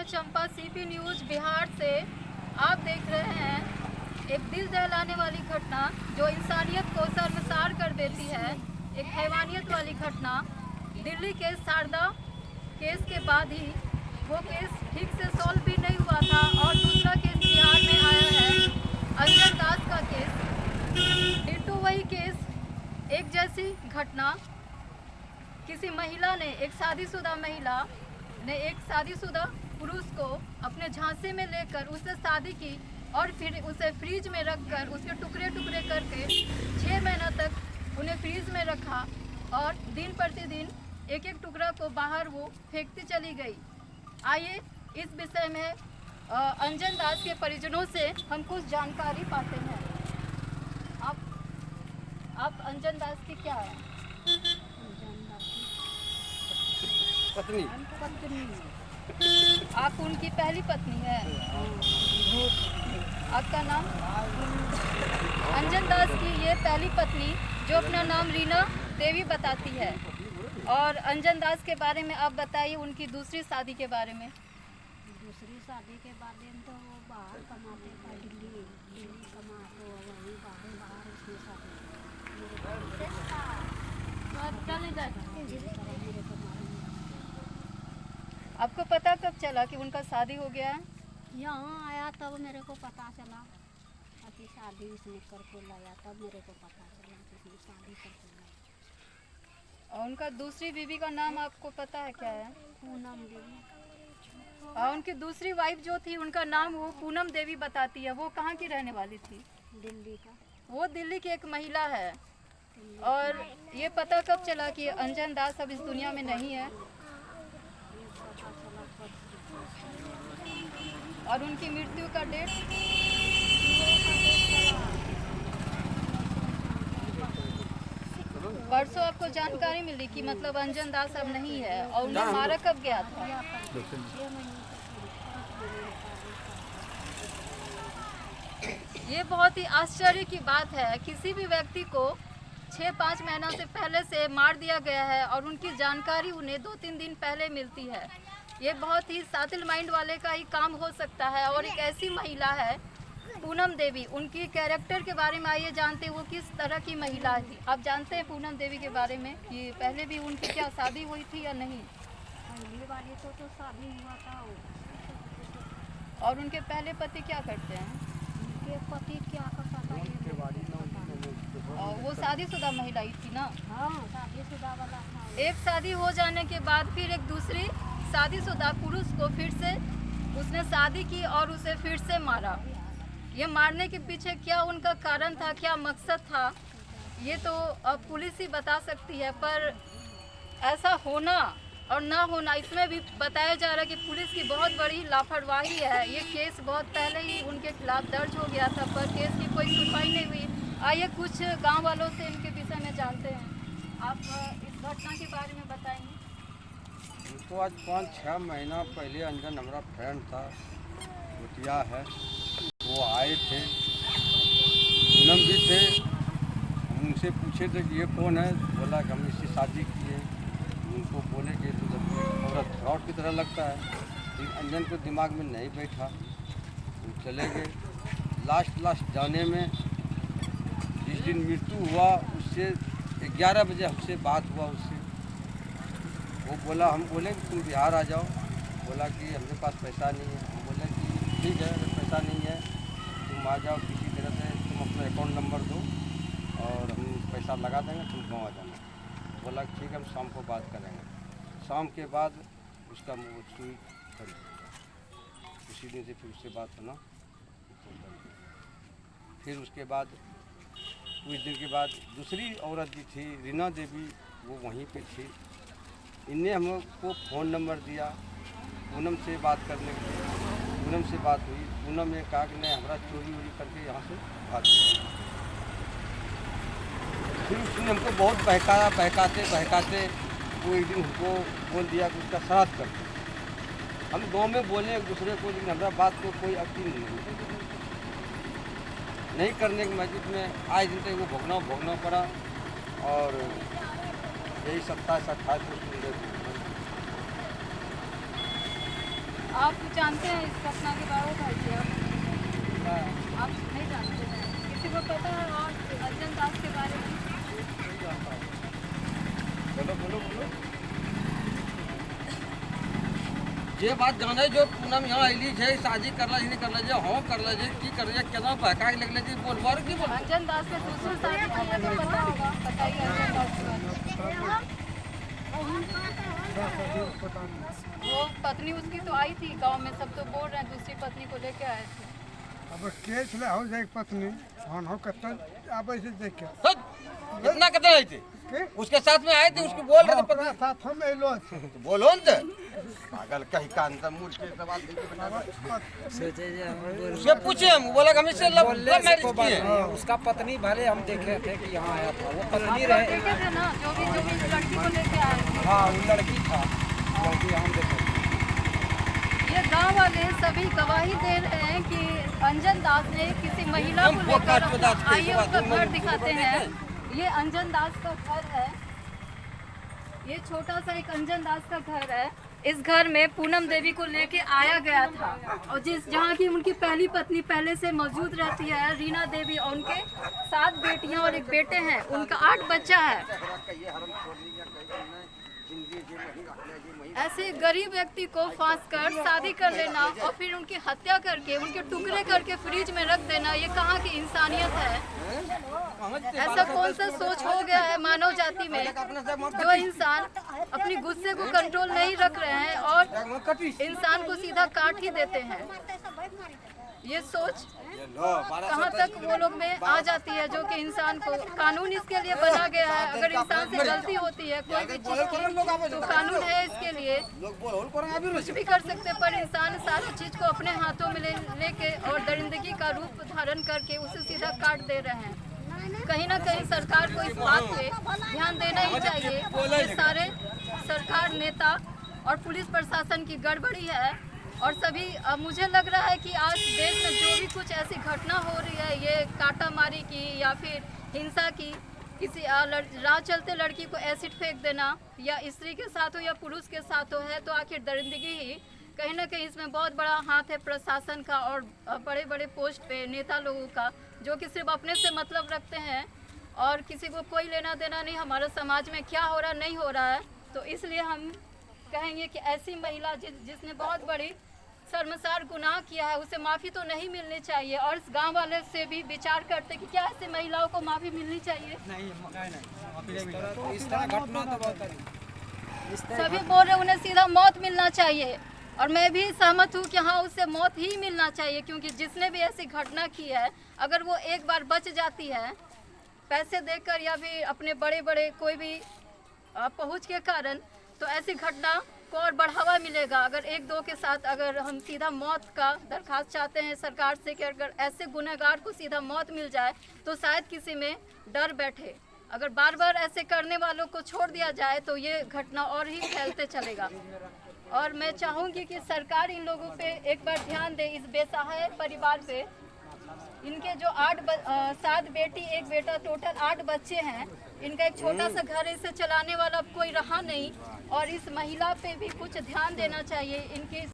चंपा CP news Bihar से आप देख रहे हैं एक दिल दहलाने वाली घटना जो इंसानियत को शर्मसार कर देती है। एक हैवानियत वाली घटना। दिल्ली के शारदा केस के बाद ही वो केस ठीक से सॉल्व भी नहीं हुआ था और दूसरा केस बिहार में आया है, अंजन दास का केस। डिट्टो वही केस, एक जैसी घटना। किसी महिला ने, एक शादीशुदा महिला ने एक शादीशुदा पुरुष को अपने झांसे में लेकर उससे शादी की और फिर उसे फ्रीज में रखकर उसके टुकड़े टुकड़े करके 6 महीना तक उन्हें फ्रीज में रखा और दिन प्रतिदिन एक एक टुकड़ा को बाहर वो फेंकती चली गई। आइए इस विषय में अंजन दास के परिजनों से हम कुछ जानकारी पाते हैं। आप अंजन दास की क्या है? पत्नी। आप उनकी पहली पत्नी है। आपका नाम? अंजन दास की ये पहली पत्नी जो अपना नाम रीना देवी बताती है। और अंजन दास के बारे में आप बताइए, उनकी दूसरी शादी के बारे में। दूसरी शादी के बारे में तो वो बाहर कमाते था, दिल्ली कमा तो वहीं बाहर उसमें शादी। आपको पता कब चला कि उनका शादी हो गया है? यहाँ आया तब मेरे को पता चला कि शादी उसने करके लाया, तब मेरे को पता चला कि उसने शादी करके लाया। और उनका दूसरी बीवी का नाम आपको पता है क्या है? पूनम देवी। और उनकी दूसरी वाइफ जो थी उनका नाम वो पूनम देवी बताती है। वो कहाँ की रहने वाली थी? दिल्ली का। वो दिल्ली की एक महिला है। और ये पता कब चला कि अंजन दास अब इस दुनिया में नहीं है? और उनकी मृत्यु का डेट? परसों आपको जानकारी मिली कि मतलब अंजन दास अब नहीं है। और उन्हें मारा कब गया था? ये बहुत ही आश्चर्य की बात है। किसी भी व्यक्ति को 6-5 महीना से पहले से मार दिया गया है और उनकी जानकारी उन्हें 2-3 दिन पहले मिलती है। ये बहुत ही सातिल माइंड वाले का ही काम हो सकता है। और एक ऐसी महिला है पूनम देवी, उनकी कैरेक्टर के बारे में आइए जानते हैं वो किस तरह की महिला थी। आप जानते हैं पूनम देवी के बारे में कि पहले भी उनकी क्या शादी हुई थी या नहीं? पहली वाली तो शादी हुआ था। और उनके पहले पति क्या करते हैं? उनके पति क्या करता था? और वो शादीशुदा महिला ही थी ना? हाँ, शादीशुदा वाला था। एक शादी हो जाने के बाद फिर एक दूसरी शादीशुदा पुरुष को फिर से उसने शादी की और उसे फिर से मारा। ये मारने के पीछे क्या उनका कारण था, क्या मकसद था, ये तो अब पुलिस ही बता सकती है। पर ऐसा होना और ना होना, इसमें भी बताया जा रहा है कि पुलिस की बहुत बड़ी लापरवाही है। ये केस बहुत पहले ही उनके खिलाफ दर्ज हो गया था पर केस की कोई सुनवाई नहीं हुई। आइए कुछ गांव वालों से इनके विषय में जानते हैं। आप इस घटना के बारे में बताएंगे। तो आज 5-6 महीना पहले अंजन हमारा फ्रेंड था, भुतिया है, वो आए थे, पूनम भी थे। हम उनसे पूछे थे कि ये कौन है, बोला कि हम इससे शादी किए। उनको बोले कि तो जब औरत फ्रॉड की तरह लगता है, लेकिन अंजन को दिमाग में नहीं बैठा, वो चले गए। लास्ट जाने में जिस दिन मृत्यु हुआ उससे 11 बजे हमसे बात हुआ उससे। वो बोला, हम बोले कि तुम बिहार आ जाओ। बोला कि हमारे पास पैसा नहीं है। हम बोले कि ठीक है, अगर पैसा नहीं है तुम आ जाओ, किसी तरह से तुम अपना अकाउंट नंबर दो और हम पैसा लगा देंगे, तुम गाँव आ जाना। बोला कि ठीक है, हम शाम को बात करेंगे। शाम के बाद उसका मुँह सुई खड़ी, उसी दिन से फिर उससे बात होना। फिर उसके बाद कुछ दिन के बाद दूसरी औरत भी थी, रीना देवी, वो वहीं पे थी। इनने हमको फ़ोन नंबर दिया पूनम से बात करने के लिए। पूनम से बात हुई, पूनम ने कहा कि नहीं, हमारा चोरी वोरी करके यहाँ से भाग गया। फिर उसने हमको बहुत बहकाते वो एक दिन हमको बोल दिया कि उसका श्राद्ध कर दो। हम गाँव में बोले एक दूसरे को, लेकिन हमारा बात को कोई यकीन नहीं करने की मस्जिद में आए दिन तक वो भोगना पड़ा। और यही 27-28 को सुन आप जानते हैं इस घटना के बारे में? भाई आप नहीं जानते हैं? किसी को पता है और अंजन दास के बारे में? बोलो बोलो बोलो। जे बात जाने जो पूनम यहाँ अली है, शादी करला जी नहीं करला जी, हाँ करला जी, की कर जी, केना बहका के लगले जी, बोलबार की बोल। अंजन दास ने दूसरी शादी की है तो पता होगा, बताइए अंजन दास के बारे में। वो पत्नी उसकी तो आई थी गांव में, सब तो बोल रहे हैं दूसरी पत्नी को लेके आए थे। अब केस ले हो जाए पत्नी हन हो कत अब ऐसे देख के कितना कहते रहे थे? के उसके साथ में आए थे, उसको बोल रहे थे अपना साथ हम एलो तो बोलो न ते। पागल कहीं का अंतर मूर्ख के सवाल दे के बता दो। उससे पूछे हम, बोला कि हम इससे लव मैरिज किए। उसका पत्नी भले हम देखे थे कि यहाँ आया था, वो पत्नी आप रहे। देखे थे ना जो भी लड़की को लेके आए थे। हाँ वो लड़की था, लड़की हम देखे थे। ये गांव वाले सभी गवाही दे रहे हैं कि अंजन दास ने किसी महिला को लेकर, आइए उसका घर दिखाते हैं। ये अंजन दास का घर है, ये छोटा सा एक अंजन दास का घर है। इस घर में पूनम देवी को लेके आया गया था और जहाँ की उनकी पहली पत्नी पहले से मौजूद रहती है, रीना देवी, और उनके 7 बेटियां और एक बेटे हैं, उनका 8 बच्चा है। ऐसे गरीब व्यक्ति को फांस कर शादी कर लेना और फिर उनकी हत्या करके उनके टुकड़े करके फ्रिज में रख देना, ये कहाँ की इंसानियत है? ऐसा कौन सा सोच हो गया है मानव जाति में, जो इंसान अपनी गुस्से को कंट्रोल नहीं रख रहे हैं और इंसान को सीधा काट ही देते हैं? ये सोच कहाँ तक वो लोग में आ जाती है, जो कि इंसान को, कानून इसके लिए बना गया है। अगर इंसान से गलती होती है कोई भी चीज की तो कानून है इसके लिए, कुछ भी कर सकते हैं, पर इंसान सारी चीज को अपने हाथों में लेके और दरिंदगी का रूप धारण करके उसे सीधा काट दे रहे हैं। कहीं ना कहीं सरकार को इस बात पे ध्यान देना ही चाहिए। ये सारे सरकार, नेता और पुलिस प्रशासन की गड़बड़ी है। और सभी मुझे लग रहा है कि आज देश में जो भी कुछ ऐसी घटना हो रही है, ये काटामारी की या फिर हिंसा की, किसी राह चलते लड़की को एसिड फेंक देना, या स्त्री के साथ हो या पुरुष के साथ हो, है तो आखिर दरिंदगी ही। कहीं ना कहीं इसमें बहुत बड़ा हाथ है प्रशासन का और बड़े बड़े पोस्ट पे नेता लोगों का, जो कि सिर्फ अपने से मतलब रखते हैं और किसी को कोई लेना देना नहीं हमारा समाज में क्या हो रहा नहीं हो रहा है। तो इसलिए हम कहेंगे कि ऐसी महिला जिसने बहुत बड़ी शर्मसार गुनाह किया है, उसे माफ़ी तो नहीं मिलनी चाहिए। और इस गांव वाले से भी विचार करते कि क्या ऐसी महिलाओं को माफ़ी मिलनी चाहिए? इस तरह घटना तो बहुत है। सभी बोल रहे उन्हें सीधा मौत मिलना चाहिए और मैं भी सहमत हूँ कि हाँ उसे मौत ही मिलना चाहिए, क्योंकि जिसने भी ऐसी घटना की है, अगर वो एक बार बच जाती है पैसे देकर या फिर अपने बड़े बड़े कोई भी पहुँच के कारण, तो ऐसी घटना को और बढ़ावा मिलेगा। अगर एक दो के साथ अगर हम सीधा मौत का दरखास्त चाहते हैं सरकार से कि अगर ऐसे गुनहगार को सीधा मौत मिल जाए तो शायद किसी में डर बैठे। अगर बार बार ऐसे करने वालों को छोड़ दिया जाए तो ये घटना और ही फैलते चलेगा। और मैं चाहूँगी कि सरकार इन लोगों पे एक बार ध्यान दे, इस बेसहाय परिवार पे। इनके जो 7 बेटी 1 बेटा, टोटल 8 बच्चे हैं। इनका एक छोटा सा घर, इसे चलाने वाला कोई रहा नहीं। और इस महिला पे भी कुछ ध्यान देना चाहिए। इनकी